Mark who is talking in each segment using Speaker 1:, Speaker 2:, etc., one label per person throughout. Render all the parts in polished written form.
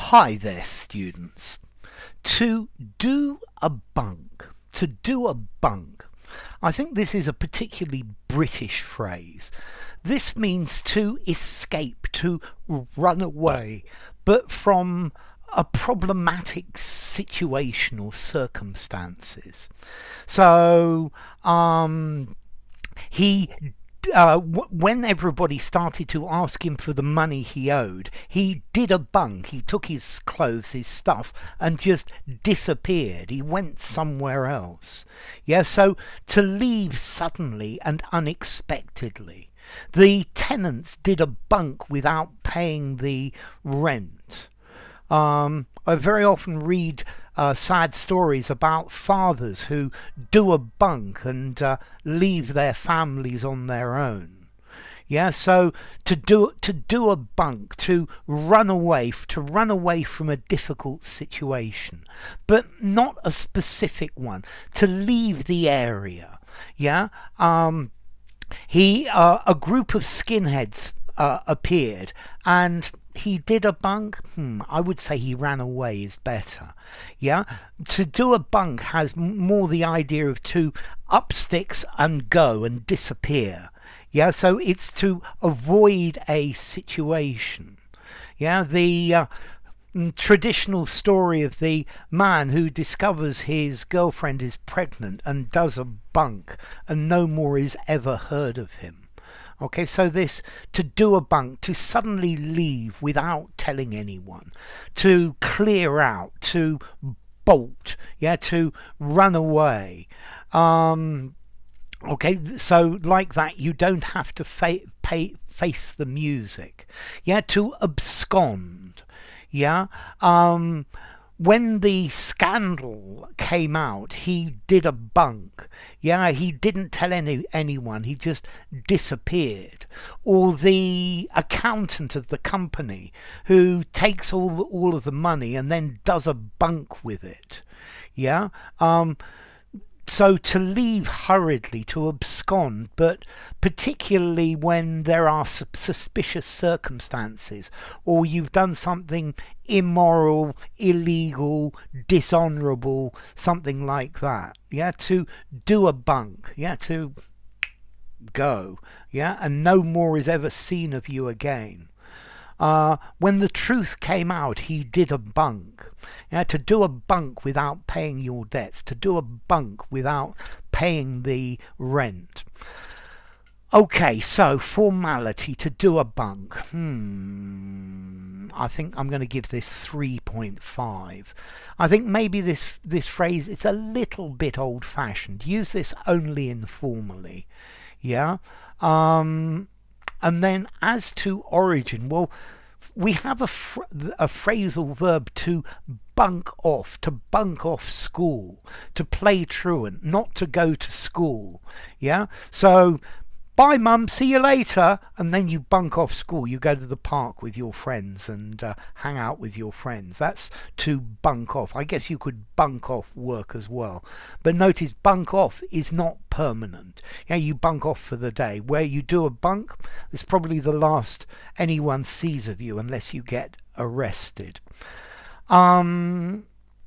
Speaker 1: Hi there, students. To do a bunk. To do a bunk. I think this is a particularly British phrase. This means to escape, to run away, but from a problematic situation or circumstances. So, he when everybody started to ask him for the money he owed, he did a bunk. He took his clothes, his stuff, and just disappeared. He went somewhere else. Yeah, so to leave suddenly and unexpectedly. The tenants did a bunk without paying the rent. I very often read sad stories about fathers who do a bunk and leave their families on their own. Yeah, so to do a bunk, to run away from a difficult situation, but not a specific one, to leave the area. Yeah, a group of skinheads appeared, and he did a bunk. I would say he ran away is better. Yeah, to do a bunk has more the idea of to up sticks and go and disappear. Yeah, so it's to avoid a situation. Yeah, the traditional story of the man who discovers his girlfriend is pregnant and does a bunk, and no more is ever heard of him. Okay, so this to do a bunk, to suddenly leave without telling anyone, to clear out, to bolt, yeah, to run away. Okay, so like that, you don't have to face the music. Yeah, to abscond. Yeah, when the scandal came out, he did a bunk. Yeah, he didn't tell anyone. He just disappeared. Or the accountant of the company who takes all of the money and then does a bunk with it. Yeah. So to leave hurriedly, to abscond, but particularly when there are suspicious circumstances, or you've done something immoral, illegal, dishonourable, something like that. Yeah, to do a bunk. Yeah, to go. Yeah, and no more is ever seen of you again. When the truth came out, he did a bunk. To do a bunk without paying your debts, to do a bunk without paying the rent. Okay, so formality, to do a bunk. I think I'm going to give this 3.5. I think maybe this phrase is a little bit old-fashioned. Use this only informally. Yeah. And then as to origin, well, we have a phrasal verb to bunk off school, to play truant, not to go to school. Yeah, so bye mum, see you later, and then you bunk off school. You go to the park with your friends and hang out with your friends. That's to bunk off. I guess you could bunk off work as well, but notice bunk off is not permanent. Yeah, you bunk off for the day. Where you do a bunk, it's probably the last anyone sees of you unless you get arrested. And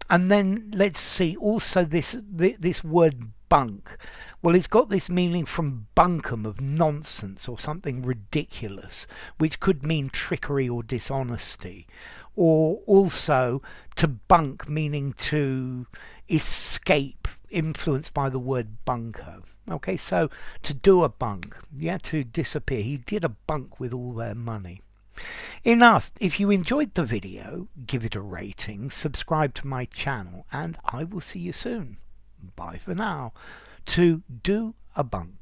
Speaker 1: then let's see, also this word bunk. Well, it's got this meaning from bunkum, of nonsense or something ridiculous, which could mean trickery or dishonesty. Or also to bunk, meaning to escape, influenced by the word bunco. Okay, so to do a bunk, yeah, to disappear. He did a bunk with all their money. Enough. If you enjoyed the video, give it a rating, subscribe to my channel, and I will see you soon. Bye for now. To do a bunk.